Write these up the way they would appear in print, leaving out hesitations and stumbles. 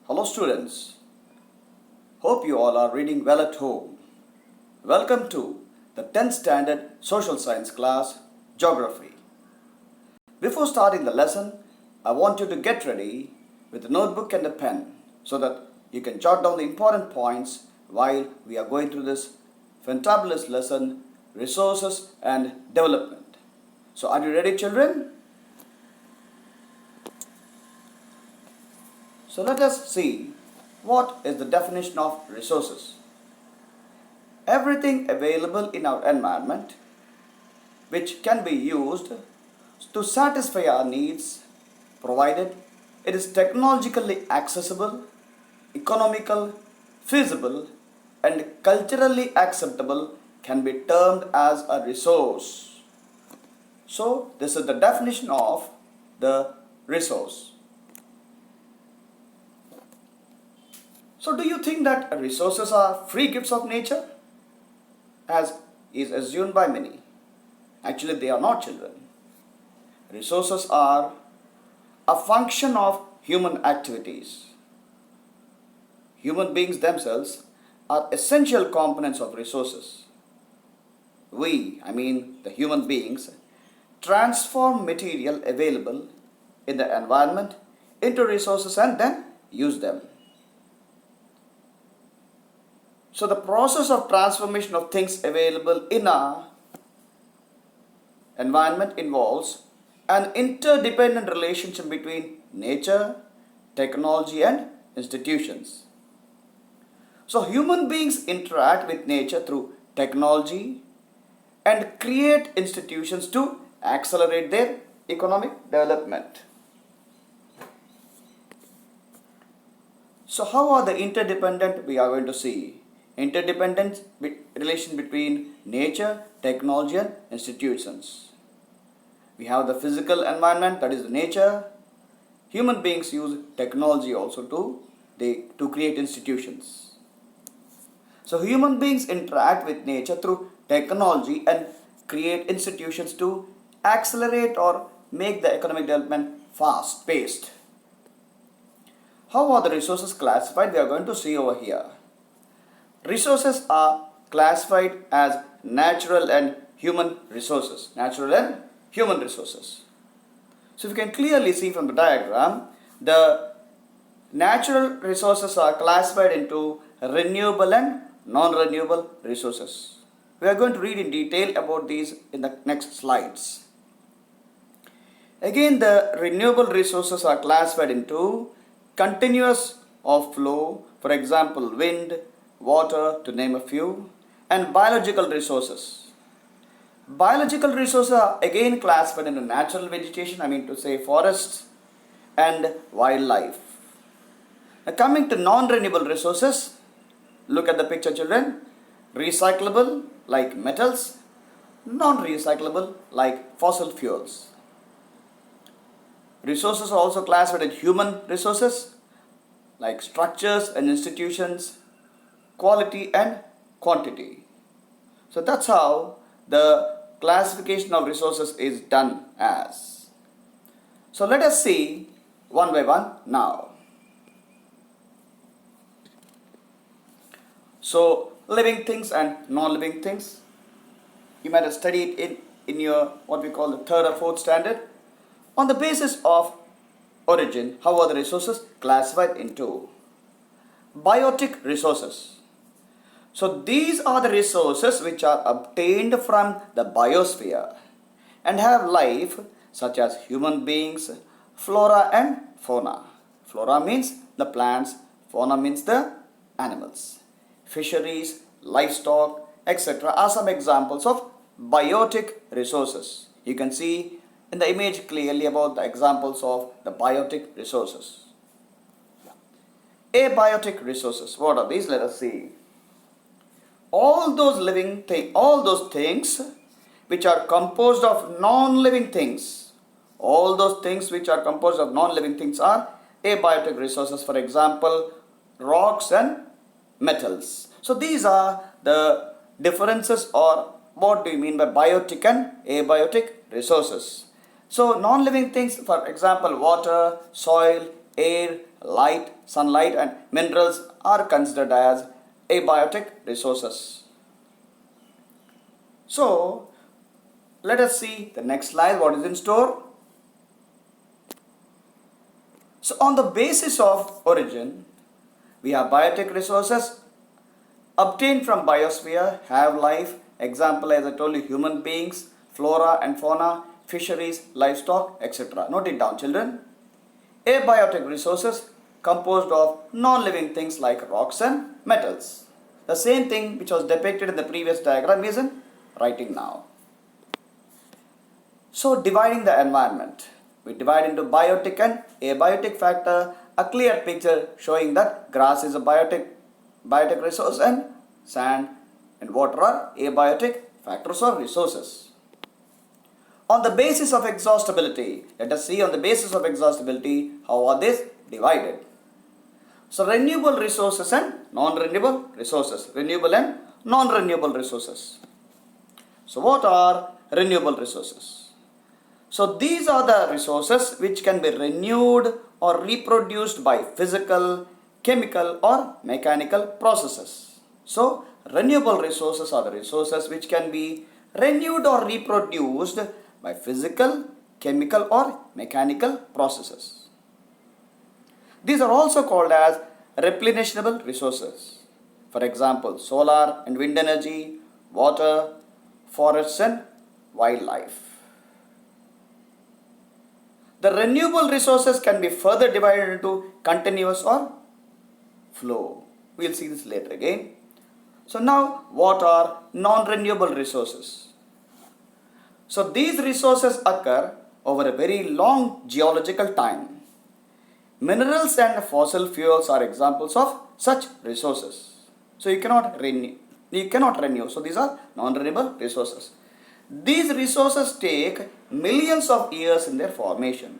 Hello students, hope you all are reading well at home. Welcome to the 10th standard social science class, Geography. Before starting the lesson, I want you to get ready with a notebook and a pen so that you can jot down the important points while we are going through this fantabulous lesson, Resources and Development. So are you ready, children? So let us see what is the definition of resources. Everything available in our environment which can be used to satisfy our needs, provided it is technologically accessible, economical, feasible, and culturally acceptable, can be termed as a resource. So this is the definition of the resource. So do you think that resources are free gifts of nature, as is assumed by many? Actually, they are not, children. Resources are a function of human activities. Human beings themselves are essential components of resources. We, the human beings, transform material available in the environment into resources and then use them. So the process of transformation of things available in our environment involves an interdependent relationship between nature, technology, and institutions. So human beings interact with nature through technology and create institutions to accelerate their economic development. So how are the interdependent? We are going to see interdependent relation between nature, technology, and institutions. We have the physical environment, that is the nature. Human beings use technology also to create institutions. So human beings interact with nature through technology and create institutions to accelerate or make the economic development fast-paced. How are the resources classified? We are going to see over here. Resources are classified as natural and human resources. Natural and human resources. So if you can clearly see from the diagram, the natural resources are classified into renewable and non-renewable resources. We are going to read in detail about these in the next slides. Again, the renewable resources are classified into continuous of flow, for example, wind, water, to name a few, and biological resources. Biological resources are again classified into natural vegetation, forests and wildlife. Now coming to non-renewable resources, look at the picture, children. Recyclable like metals, non-recyclable like fossil fuels. Resources are also classified in human resources like structures and institutions, quality and quantity. So that's how the classification of resources is done as. So let us see one by one now. So living things and non-living things. You might have studied it in your what we call the 3rd or 4th standard. On the basis of origin, how are the resources classified into? Biotic resources. So these are the resources which are obtained from the biosphere and have life, such as human beings, flora and fauna. Flora means the plants, fauna means the animals. Fisheries, livestock, etc. are some examples of biotic resources. You can see in the image clearly about the examples of the biotic resources. Abiotic resources. What are these? Let us see. All those things which are composed of non-living things. All those things which are composed of non-living things are abiotic resources. For example, rocks and metals. So these are the differences, or what do you mean by biotic and abiotic resources. So non-living things, for example, water, soil, air, light, sunlight and minerals are considered as abiotic resources. So, let us see the next slide, what is in store. So, on the basis of origin, we have biotic resources obtained from biosphere, have life, example as I told you, human beings, flora and fauna, fisheries, livestock, etc. Note it down, children. Abiotic resources composed of non-living things like rocks and metals. The same thing which was depicted in the previous diagram is in writing now. So, dividing the environment, we divide into biotic and abiotic factor. A clear picture showing that grass is a biotic resource and sand and water are abiotic factors or resources. On the basis of exhaustibility, let us see on the basis of exhaustibility how are these divided. So, renewable resources and non-renewable resources, renewable and non-renewable resources. So, what are renewable resources? So, these are the resources which can be renewed or reproduced by physical, chemical or mechanical processes. So, renewable resources are the resources which can be renewed or reproduced by physical, chemical or mechanical processes. These are also called as replenishable resources. For example, solar and wind energy, water, forests and wildlife. The renewable resources can be further divided into continuous or flow. We will see this later again. So now, what are non-renewable resources? So these resources occur over a very long geological time. Minerals and fossil fuels are examples of such resources. So you cannot renew. So these are non-renewable resources. These resources take millions of years in their formation.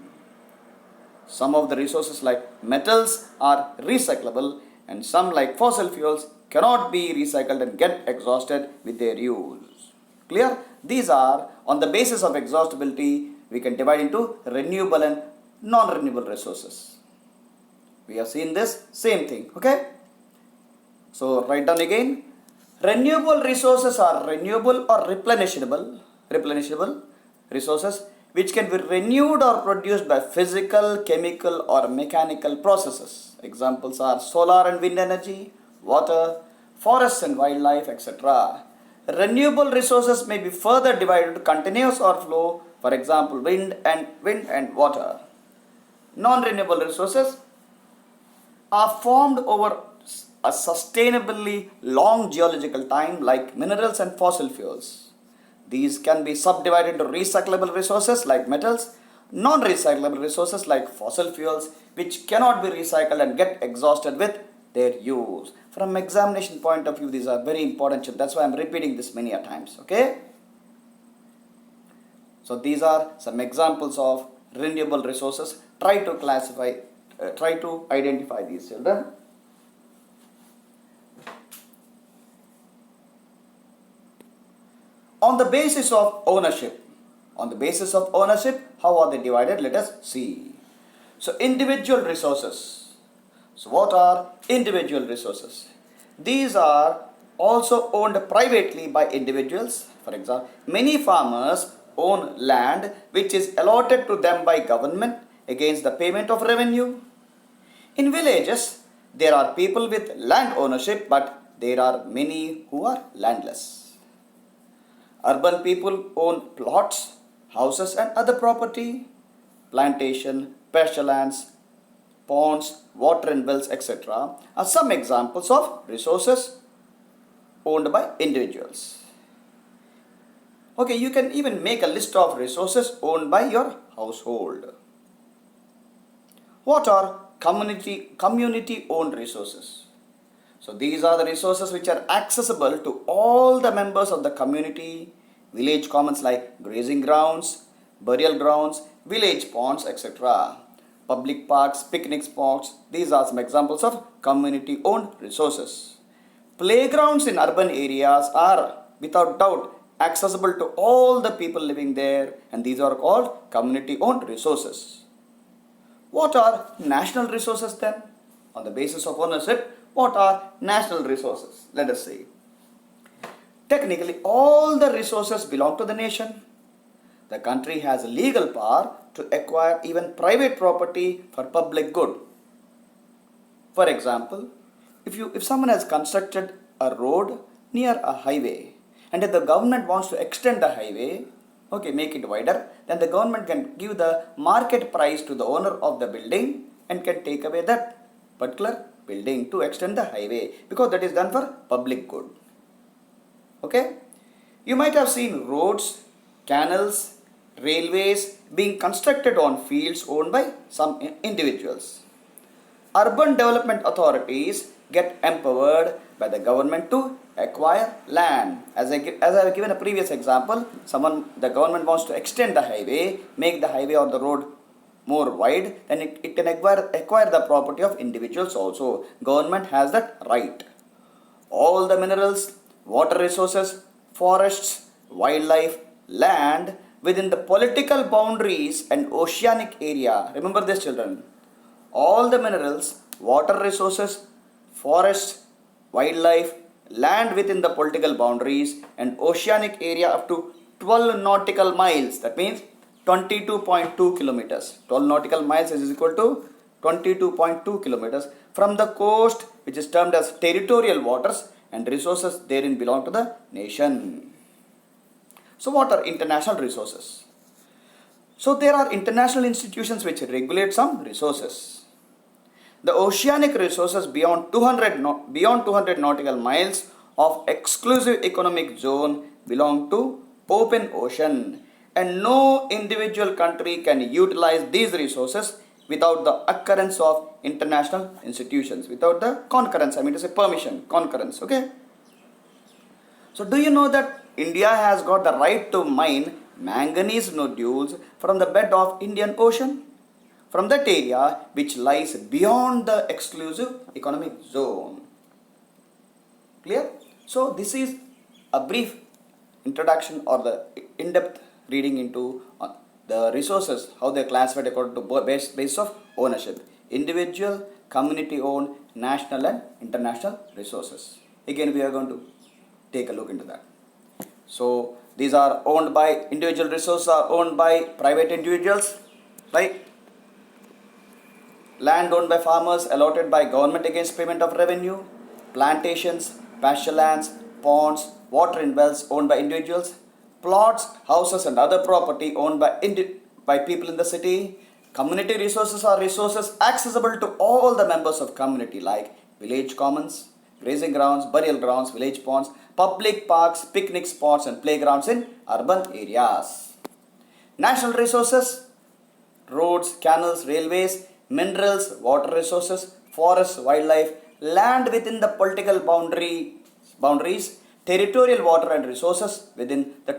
Some of the resources like metals are recyclable and some like fossil fuels cannot be recycled and get exhausted with their use. Clear? These are on the basis of exhaustibility we can divide into renewable and non-renewable resources. We have seen this same thing. Okay? So write down again. Renewable resources are renewable or replenishable resources which can be renewed or produced by physical, chemical or mechanical processes. Examples are solar and wind energy, water, forests and wildlife, etc. Renewable resources may be further divided into continuous or flow, for example, wind and water. Non-renewable resources are formed over a sustainably long geological time like minerals and fossil fuels. These can be subdivided into recyclable resources like metals, non-recyclable resources like fossil fuels which cannot be recycled and get exhausted with their use. From examination point of view, these are very important. That's why I'm repeating this many a times. Okay? So these are some examples of renewable resources. Try to identify these, children. On the basis of ownership, how are they divided? Let us see. So, individual resources. So, what are individual resources? These are also owned privately by individuals. For example, many farmers own land which is allotted to them by government against the payment of revenue. In villages, there are people with land ownership, but there are many who are landless. Urban people own plots, houses and other property, plantation, pasture lands, ponds, water and wells, etc. are some examples of resources owned by individuals. Okay, you can even make a list of resources owned by your household. What are community owned resources? So these are the resources which are accessible to all the members of the community. Village commons like grazing grounds, burial grounds, village ponds, etc. Public parks, picnic spots. These are some examples of community owned resources. Playgrounds in urban areas are without doubt accessible to all the people living there, and these are called community owned resources. What are national resources then? On the basis of ownership, what are national resources? Let us see. Technically, all the resources belong to the nation. The country has legal power to acquire even private property for public good. For example, if someone has constructed a road near a highway, and if the government wants to extend the highway, okay, make it wider, then the government can give the market price to the owner of the building and can take away that particular building to extend the highway, because that is done for public good. Okay, you might have seen roads, canals, railways being constructed on fields owned by some individuals. Urban development authorities get empowered by the government to acquire land. As I have given a previous example, the government wants to extend the highway, make the highway or the road more wide, then it can acquire the property of individuals also. Government has that right. All the minerals, water resources, forests, wildlife, land within the political boundaries and oceanic area. Remember this, children. All the minerals, water resources, forests, wildlife, land within the political boundaries and oceanic area up to 12 nautical miles. That means 22.2 kilometers. 12 nautical miles is equal to 22.2 kilometers from the coast, which is termed as territorial waters, and resources therein belong to the nation. So what are international resources? So there are international institutions which regulate some resources. The oceanic resources beyond 200 nautical miles of exclusive economic zone belong to open ocean, and no individual country can utilize these resources without the occurrence of international institutions, without the concurrence, I mean to say permission, concurrence, okay? So do you know that India has got the right to mine manganese nodules from the bed of Indian Ocean, from that area which lies beyond the exclusive economic zone? Clear? So this is a brief introduction or the in-depth reading into the resources, how they are classified according to basis of ownership: individual, community owned, national and international resources. Again, we are going to take a look into that. So these are owned by individual resources, are owned by private individuals, right? Land owned by farmers, allotted by government against payment of revenue. Plantations, pasture lands, ponds, water in wells owned by individuals. Plots, houses and other property owned by people in the city. Community resources are resources accessible to all the members of community, like village commons, grazing grounds, burial grounds, village ponds, public parks, picnic spots and playgrounds in urban areas. National resources: roads, canals, railways, minerals, water resources, forests, wildlife, land within the political boundaries, territorial water and resources within the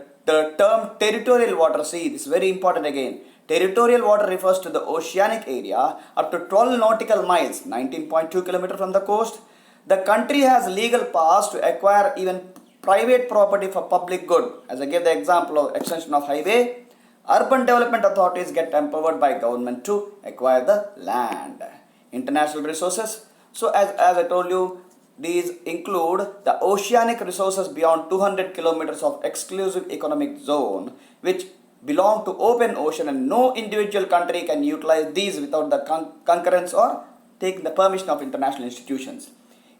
term territorial water. See, this is very important again. Territorial water refers to the oceanic area up to 12 nautical miles, 19.2 km from the coast. The country has legal powers to acquire even private property for public good. As I gave the example of extension of highway, urban development authorities get empowered by government to acquire the land. International resources. So as I told you, these include the oceanic resources beyond 200 kilometers of exclusive economic zone, which belong to open ocean, and no individual country can utilize these without the concurrence or take the permission of international institutions.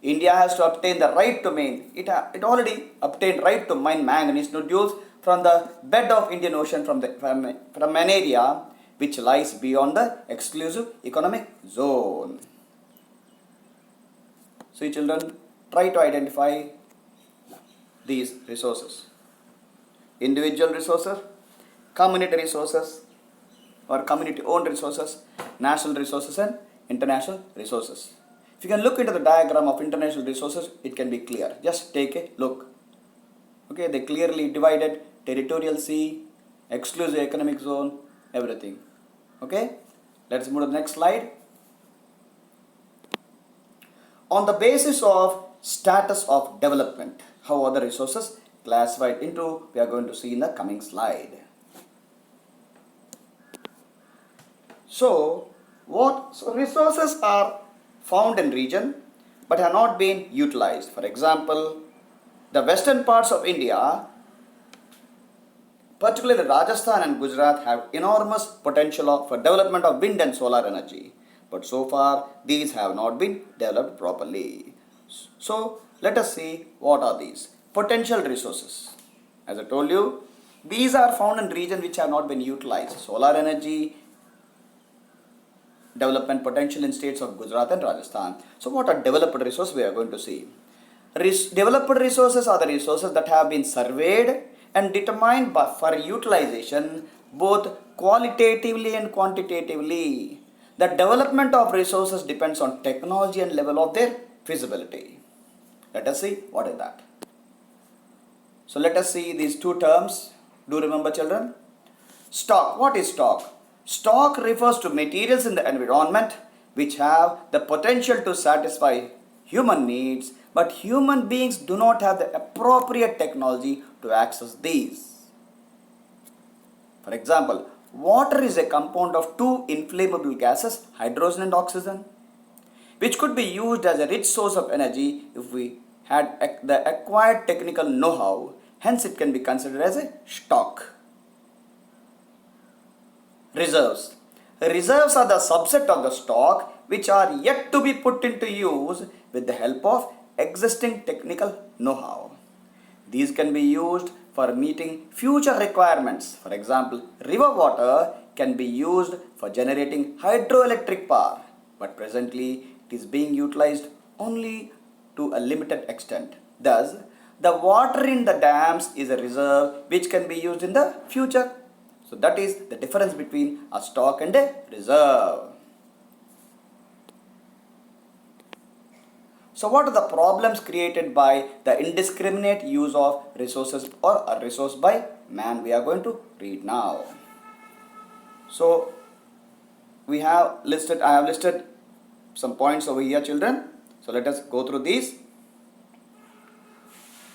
India has to obtain the right to mine. It already obtained right to mine manganese nodules from the bed of Indian Ocean from an area which lies beyond the exclusive economic zone. So you children, try to identify these resources: individual resources, community resources or community owned resources, national resources and international resources. If you can look into the diagram of international resources, it can be clear. Just take a look. Okay, they clearly divided territorial sea, exclusive economic zone, everything. Okay, let's move to the next slide. On the basis of status of development, how are the resources classified into, we are going to see in the coming slide. So So resources are found in region but have not been utilized. For example, the western parts of India, particularly Rajasthan and Gujarat, have enormous potential for development of wind and solar energy. But so far, these have not been developed properly. So, let us see what are these potential resources. As I told you, these are found in regions which have not been utilized. Solar energy development potential in states of Gujarat and Rajasthan. So, what are developed resources we are going to see? Developed resources are the resources that have been surveyed and determined for utilization both qualitatively and quantitatively. The development of resources depends on technology and level of their feasibility. Let us see what is that. So let us see these two terms. Do remember, children? Stock. What is stock? Stock refers to materials in the environment which have the potential to satisfy human needs, but human beings do not have the appropriate technology to access these. For example, water is a compound of two inflammable gases, hydrogen and oxygen, which could be used as a rich source of energy if we had the acquired technical know-how. Hence, it can be considered as a stock. Reserves. Reserves are the subset of the stock which are yet to be put into use with the help of existing technical know-how. These can be used for meeting future requirements. For example, river water can be used for generating hydroelectric power, but presently it is being utilized only to a limited extent. Thus, the water in the dams is a reserve which can be used in the future. So that is the difference between a stock and a reserve. So what are the problems created by the indiscriminate use of resources or a resource by man? We are going to read now. So I have listed some points over here, children. So let us go through these.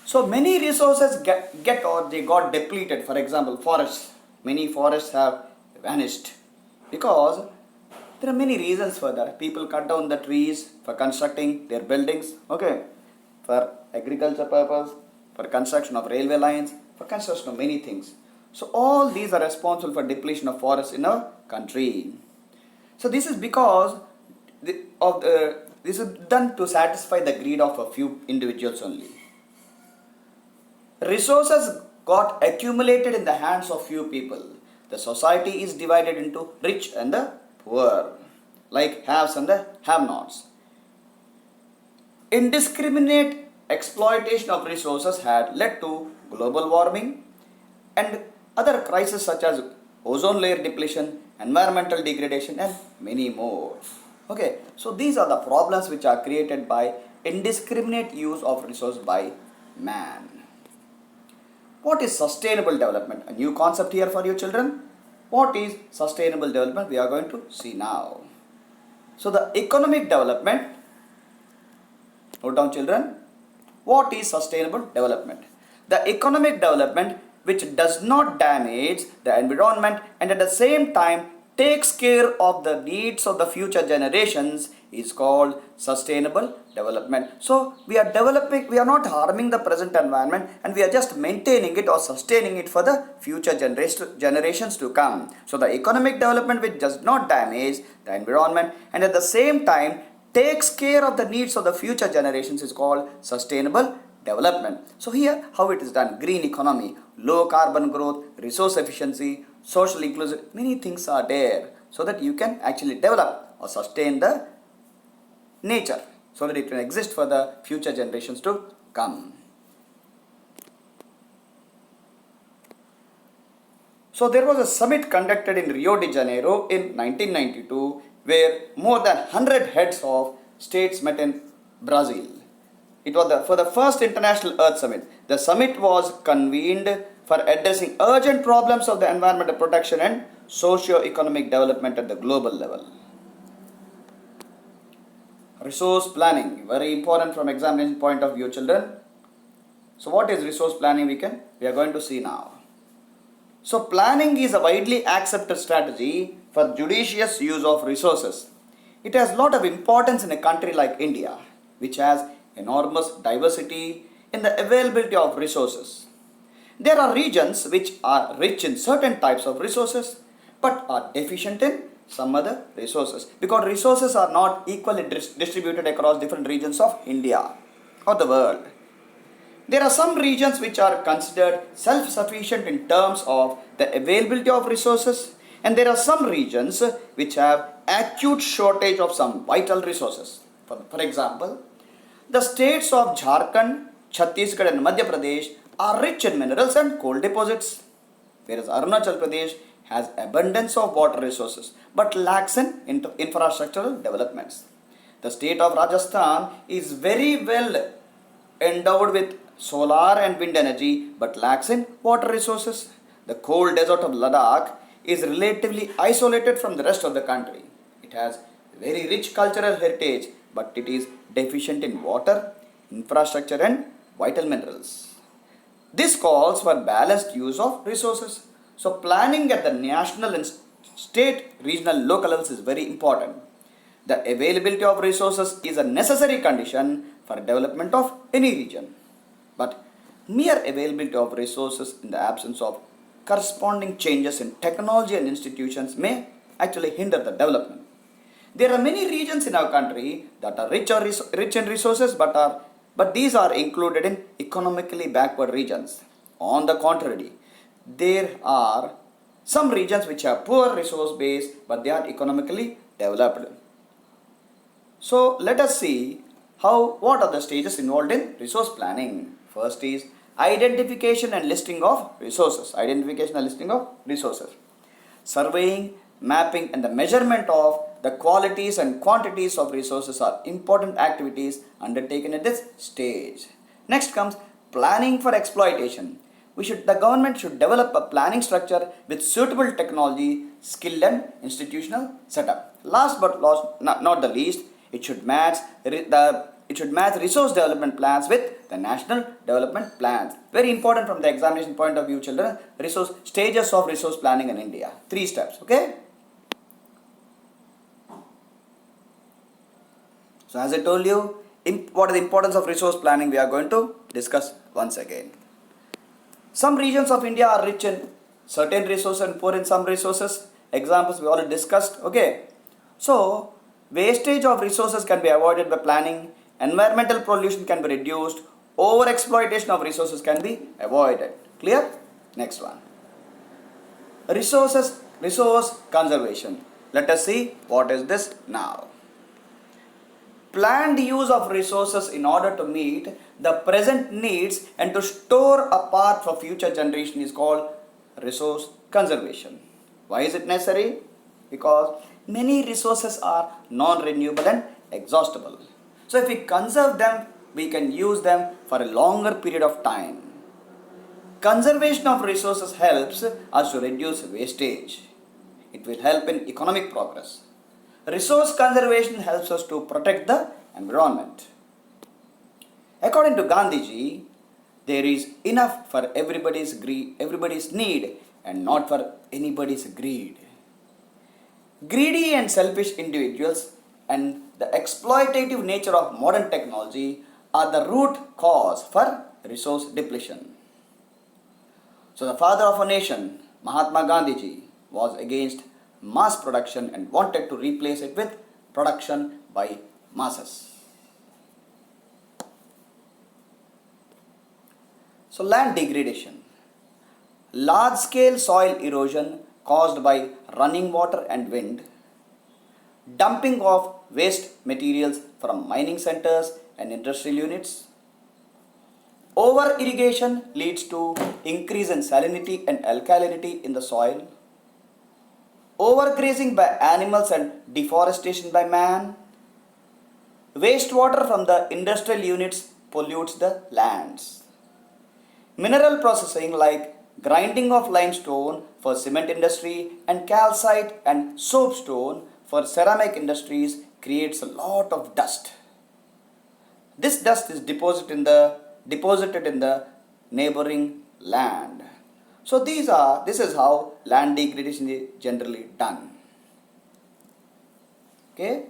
So many resources they got depleted. For example, forests. Many forests have vanished because there are many reasons for that. People cut down the trees for constructing their buildings, for agriculture purpose, for construction of railway lines, for construction of many things. So all these are responsible for depletion of forests in our country. So this is because this is done to satisfy the greed of a few individuals only. Resources got accumulated in the hands of few people. The society is divided into rich and the poor, like haves and the have-nots. Indiscriminate exploitation of resources had led to global warming and other crises such as ozone layer depletion, environmental degradation, and many more. So these are the problems which are created by indiscriminate use of resource by man. What is sustainable development? A new concept here for you, children. What is sustainable development? We are going to see now. So the economic development, note down, children. What is sustainable development? The economic development which does not damage the environment and at the same time takes care of the needs of the future generations is called sustainable development. So we are not harming the present environment and we are just maintaining it or sustaining it for the future generations to come. So the economic development which does not damage the environment and at the same time takes care of the needs of the future generations is called sustainable development. So here how it is done: green economy, low carbon growth, resource efficiency, social inclusion, many things are there so that you can actually develop or sustain the nature so that it can exist for the future generations to come. So there was a summit conducted in Rio de Janeiro in 1992 where more than 100 heads of states met in Brazil. It was for the first International Earth Summit. The summit was convened for addressing urgent problems of the environmental protection and socio-economic development at the global level. Resource planning, very important from examination point of view, children. So what is resource planning? We are going to see now. So planning is a widely accepted strategy for judicious use of resources. It has a lot of importance in a country like India, which has enormous diversity in the availability of resources. There are regions which are rich in certain types of resources but are deficient in some other resources because resources are not equally distributed across different regions of India or the world. There are some regions which are considered self-sufficient in terms of the availability of resources, and there are some regions which have acute shortage of some vital resources. For example, the states of Jharkhand, Chhattisgarh and Madhya Pradesh are rich in minerals and coal deposits, whereas Arunachal Pradesh has abundance of water resources but lacks in infrastructural developments. The state of Rajasthan is very well endowed with solar and wind energy but lacks in water resources. The cold desert of Ladakh is relatively isolated from the rest of the country. It has very rich cultural heritage but it is deficient in water, infrastructure and vital minerals. This calls for balanced use of resources. So planning at the national and state, regional, local levels is very important. The availability of resources is a necessary condition for development of any region. But mere availability of resources in the absence of corresponding changes in technology and institutions may actually hinder the development. There are many regions in our country that are rich in resources but these are included in economically backward regions. On the contrary, there are some regions which have poor resource base but they are economically developed. So let us see what are the stages involved in resource planning. First is identification and listing of resources. Identification and listing of resources. Surveying, mapping and the measurement of the qualities and quantities of resources are important activities undertaken at this stage. Next comes planning for exploitation. The government should develop a planning structure with suitable technology, skill and institutional setup. Last but not the least, it should match resource development plans with the national development plans. Very important from the examination point of view, children. Stages of resource planning in India. 3 steps. Okay. So as I told you, what is the importance of resource planning we are going to discuss once again. Some regions of India are rich in certain resources and poor in some resources. Examples we already discussed. Okay. So wastage of resources can be avoided by planning. Environmental pollution can be reduced. Over exploitation of resources can be avoided. Clear? Next one. Resource conservation. Let us see what is this now. Planned use of resources in order to meet the present needs and to store a part for future generation is called resource conservation. Why is it necessary? Because many resources are non-renewable and exhaustible. So if we conserve them, we can use them for a longer period of time. Conservation of resources helps us to reduce wastage. It will help in economic progress. Resource conservation helps us to protect the environment. According to Gandhiji, there is enough for everybody's need and not for anybody's greed. Greedy and selfish individuals and the exploitative nature of modern technology are the root cause for resource depletion. So the father of a nation, Mahatma Gandhiji, was against mass production and wanted to replace it with production by masses. So land degradation. Large-scale soil erosion caused by running water and wind, dumping of waste materials from mining centers and industrial units. Over-irrigation leads to increase in salinity and alkalinity in the soil. Overgrazing by animals and deforestation by man. Wastewater from the industrial units pollutes the lands. Mineral processing like grinding of limestone for cement industry and calcite and soapstone for ceramic industries creates a lot of dust. This dust is deposited in the neighboring land. So this is how land degradation is generally done. Okay.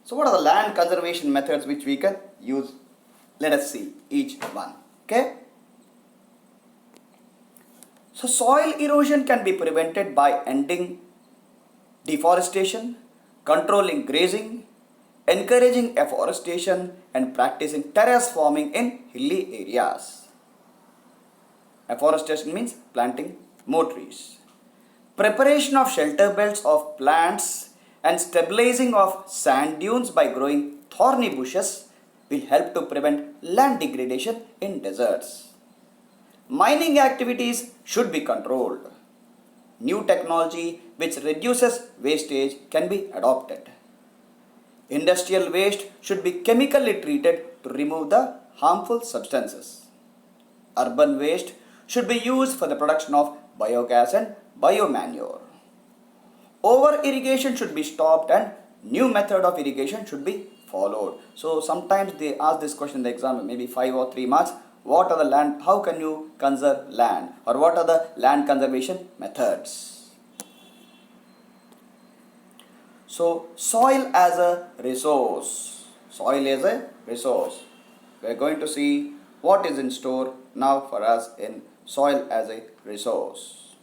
So what are the land conservation methods which we can use? Let us see each one. Okay. So soil erosion can be prevented by ending deforestation, controlling grazing, encouraging afforestation, and practicing terrace farming in hilly areas. Afforestation means planting more trees. Preparation of shelter belts of plants and stabilizing of sand dunes by growing thorny bushes will help to prevent land degradation in deserts. Mining activities should be controlled. New technology which reduces wastage can be adopted. Industrial waste should be chemically treated to remove the harmful substances. Urban waste should be used for the production of biogas and biomanure. Over irrigation should be stopped and new method of irrigation should be followed. So sometimes they ask this question in the exam, maybe 5 or 3 marks. What are the land, how can you conserve land, or what are the land conservation methods? So soil as a resource. Soil as a resource. We are going to see what is in store now for us in soil as a resource.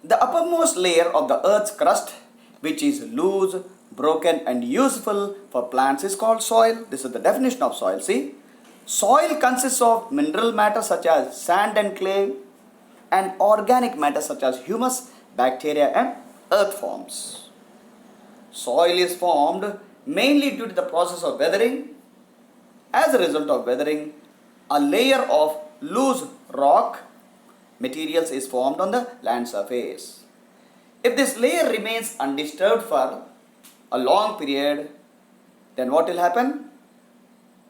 The uppermost layer of the earth's crust, which is loose, broken and useful for plants, is called soil. This is the definition of soil. See, soil consists of mineral matter such as sand and clay and organic matter such as humus, bacteria and earth forms. Soil is formed mainly due to the process of weathering. As a result of weathering, a layer of loose rock materials is formed on the land surface. If this layer remains undisturbed for a long period, then what will happen?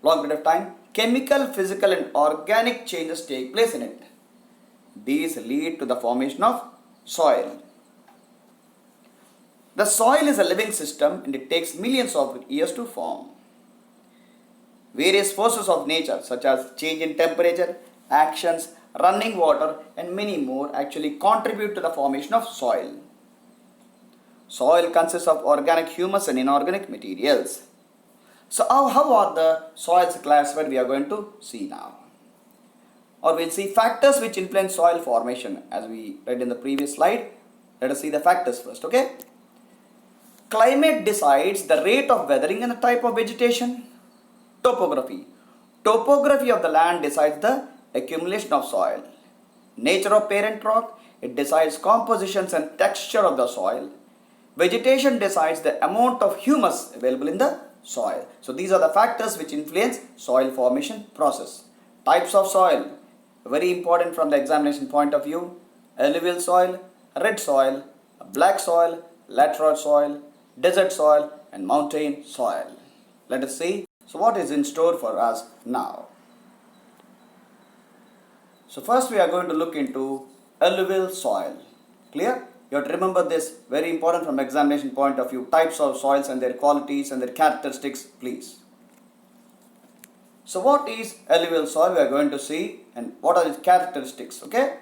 Long period of time, chemical, physical and organic changes take place in it. These lead to the formation of soil. The soil is a living system and it takes millions of years to form. Various forces of nature such as change in temperature, actions, running water and many more actually contribute to the formation of soil. Soil consists of organic humus and inorganic materials. So how are the soils classified? We are going to see now. Or we'll see factors which influence soil formation as we read in the previous slide. Let us see the factors first, okay? Climate decides the rate of weathering and the type of vegetation. Topography. Topography of the land decides the accumulation of soil. Nature of parent rock. It decides compositions and texture of the soil. Vegetation decides the amount of humus available in the soil. So these are the factors which influence soil formation process. Types of soil. Very important from the examination point of view. Alluvial soil, red soil, black soil, laterite soil, desert soil and mountain soil. Let us see. So what is in store for us now? So first we are going to look into alluvial soil. Clear? You have to remember this, very important from examination point of view. Types of soils and their qualities and their characteristics, please. So what is alluvial soil? We are going to see, and what are its characteristics, okay?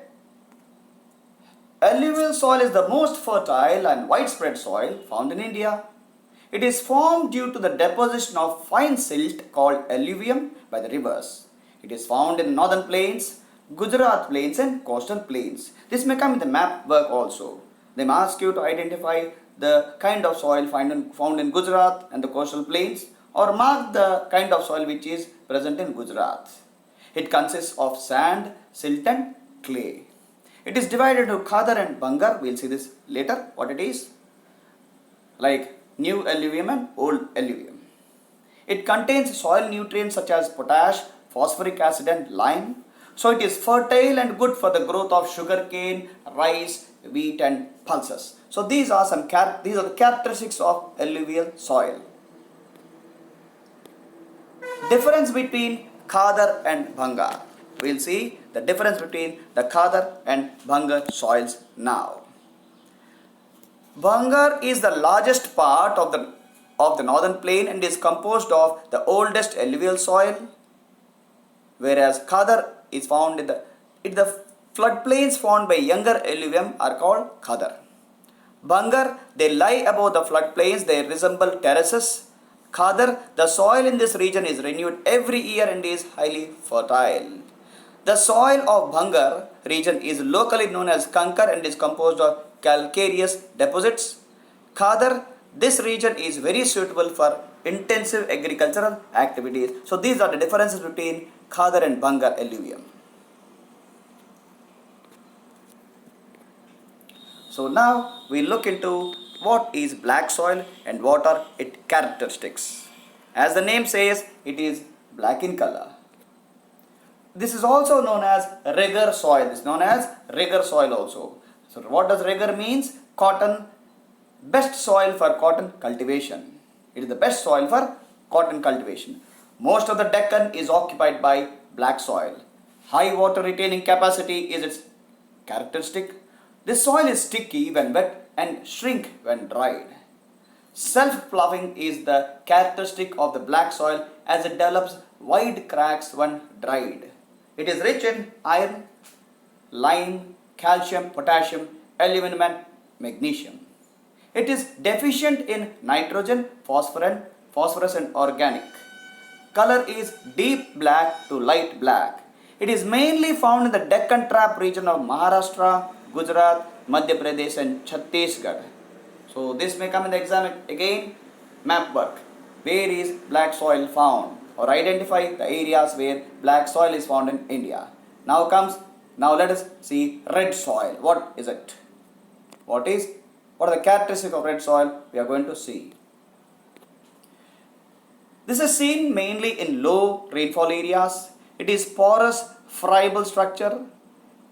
Alluvial soil is the most fertile and widespread soil found in India. It is formed due to the deposition of fine silt called alluvium by the rivers. It is found in northern plains, Gujarat plains and coastal plains. This may come in the map work also. They may ask you to identify the kind of soil found in Gujarat and the coastal plains, or mark the kind of soil which is present in Gujarat. It consists of sand, silt and clay. It is divided into khadar and bangar. We will see this later what it is. Like new alluvium and old alluvium. It contains soil nutrients such as potash, phosphoric acid and lime. So it is fertile and good for the growth of sugarcane, rice, wheat and pulses. So these are the characteristics of alluvial soil. Difference between khadar and bhangar. We will see the difference between the khadar and bhangar soils now. Bhangar is the largest part of the of the northern plain and is composed of the oldest alluvial soil, whereas Khadar is found in the floodplains formed by younger alluvium are called Khadar. Bangar, they lie above the floodplains, they resemble terraces. Khadar, the soil in this region is renewed every year and is highly fertile. The soil of Bangar region is locally known as Kankar and is composed of calcareous deposits. Khadar, this region is very suitable for intensive agricultural activities. So these are the differences between Khadar and Bangar alluvium. So now we look into what is black soil and what are its characteristics. As the name says, it is black in color. This is also known as rigor soil. This is known as rigor soil also. So what does rigor means? Cotton, best soil for cotton cultivation. It is the best soil for cotton cultivation. Most of the Deccan is occupied by black soil. High water retaining capacity is its characteristic. This soil is sticky when wet and shrink when dried. Self-ploughing is the characteristic of the black soil as it develops wide cracks when dried. It is rich in iron, lime, calcium, potassium, aluminum and magnesium. It is deficient in nitrogen, phosphorus and organic. Color is deep black to light black. It is mainly found in the Deccan Trap region of Maharashtra, Gujarat, Madhya Pradesh and Chhattisgarh. So this may come in the exam again. Map work. Where is black soil found? Or identify the areas where black soil is found in India. Now let us see red soil. What is it? What are the characteristics of red soil? We are going to see. This is seen mainly in low rainfall areas. It is porous, friable structure,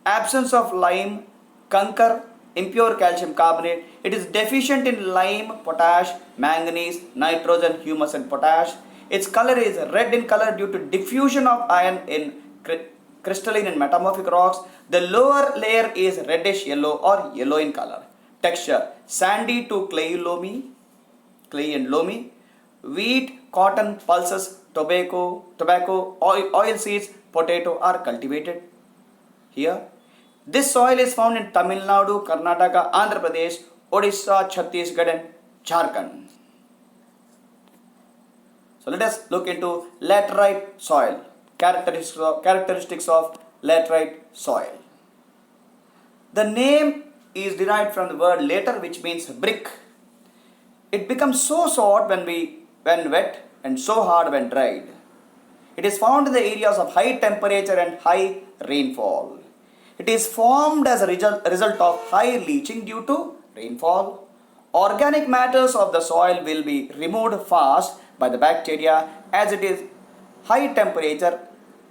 absence of lime, kankar, impure calcium carbonate. It is deficient in lime, potash, manganese, nitrogen, humus and potash. Its color is red in color due to diffusion of iron in crystalline and metamorphic rocks. The lower layer is reddish yellow or yellow in color. Texture, sandy to clay and loamy. Wheat, cotton, pulses, tobacco, oil seeds, potato are cultivated here. This soil is found in Tamil Nadu, Karnataka, Andhra Pradesh, Odisha, Chhattisgarh and Jharkhand. So let us look into laterite soil. Characteristics of laterite soil. The name is derived from the word later, which means brick. It becomes so soft when wet and so hard when dried. It is found in the areas of high temperature and high rainfall. It is formed as a result of high leaching due to rainfall. Organic matters of the soil will be removed fast by the bacteria as it is high temperature,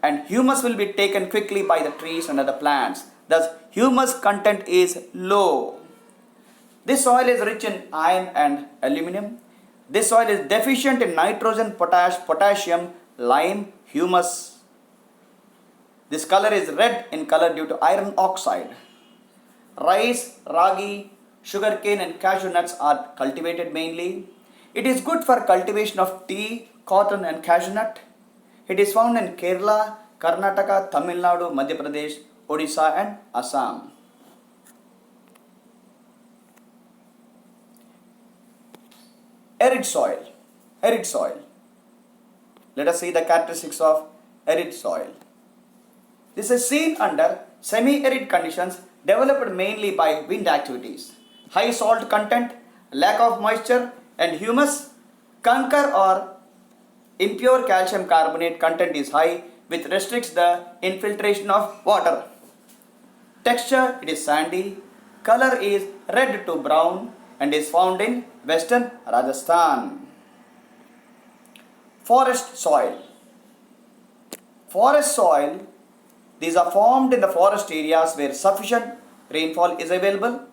and humus will be taken quickly by the trees and other plants. Thus, humus content is low. This soil is rich in iron and aluminum. This soil is deficient in nitrogen, potassium, lime, humus. This color is red in color due to iron oxide. Rice, ragi, sugarcane and cashew nuts are cultivated mainly. It is good for cultivation of tea, cotton and cashew nut. It is found in Kerala, Karnataka, Tamil Nadu, Madhya Pradesh, Odisha and Assam. Arid soil. Let us see the characteristics of arid soil. This is seen under semi-arid conditions developed mainly by wind activities. High salt content, lack of moisture and humus. Kankar or impure calcium carbonate content is high, which restricts the infiltration of water. Texture, it is sandy. Color is red to brown and is found in western Rajasthan. Forest soil. These are formed in the forest areas where sufficient rainfall is available.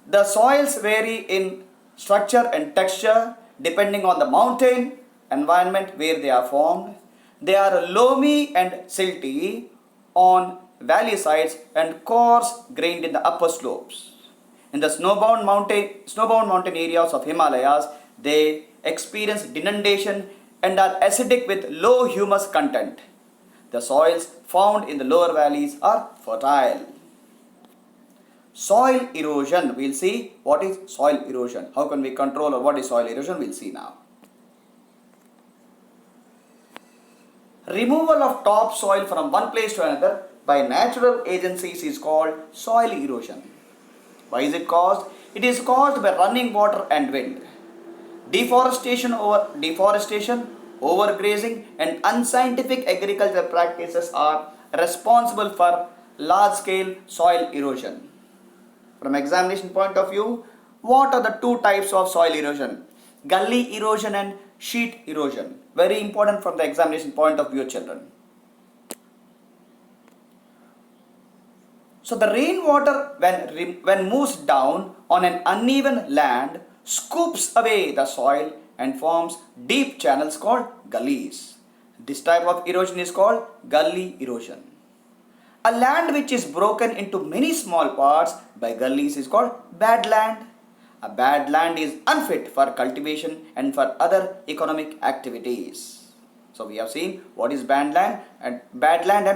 The soils vary in structure and texture depending on the mountain environment where they are formed. They are loamy and silty on valley sides and coarse grained in the upper slopes. In the snowbound mountain areas of Himalayas, They experience denudation and are acidic with low humus content. The soils found in the lower valleys are fertile. Soil erosion. We'll see what is soil erosion. How can we control or what is soil erosion? We'll see now. Removal of topsoil from one place to another by natural agencies is called soil erosion. Why is it caused? It is caused by running water and wind. Deforestation, overgrazing and unscientific agricultural practices are responsible for large-scale soil erosion. From examination point of view, what are the two types of soil erosion? Gully erosion and sheet erosion. Very important from the examination point of view, children. So the rainwater when moves down on an uneven land scoops away the soil and forms deep channels called gullies. This type of erosion is called gully erosion. A land which is broken into many small parts by gullies is called bad land. A bad land is unfit for cultivation and for other economic activities. So we have seen what is bad land and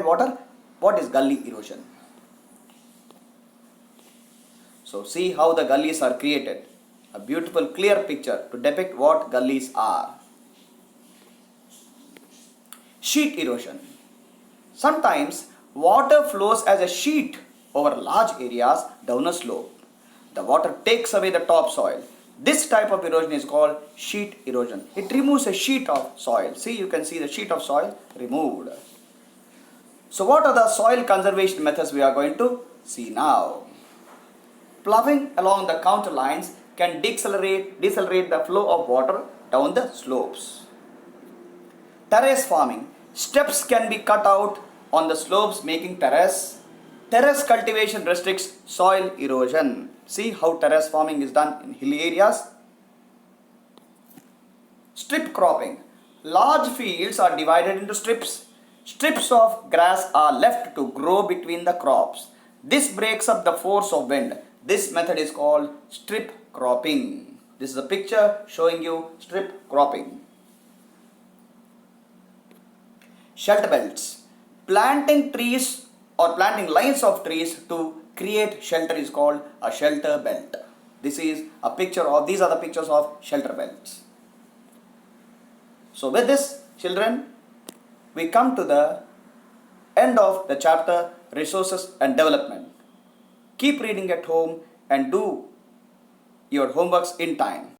what is gully erosion. So see how the gullies are created. A beautiful clear picture to depict what gullies are. Sheet erosion. Sometimes water flows as a sheet over large areas down a slope. The water takes away the topsoil. This type of erosion is called sheet erosion. It removes a sheet of soil. See, you can see the sheet of soil removed. So what are the soil conservation methods we are going to see now? Ploughing along the counter lines can decelerate the flow of water down the slopes. Terrace farming. Steps can be cut out on the slopes making terrace. Terrace cultivation restricts soil erosion. See how terrace farming is done in hilly areas. Strip cropping. Large fields are divided into strips. Strips of grass are left to grow between the crops. This breaks up the force of wind. This method is called strip cropping. This is a picture showing you strip cropping. Shelter belts. Planting trees or planting lines of trees to create shelter is called a shelter belt. These are the pictures of shelter belts. So with this, children, we come to the end of the chapter Resources and Development. Keep reading at home and do your homeworks in time.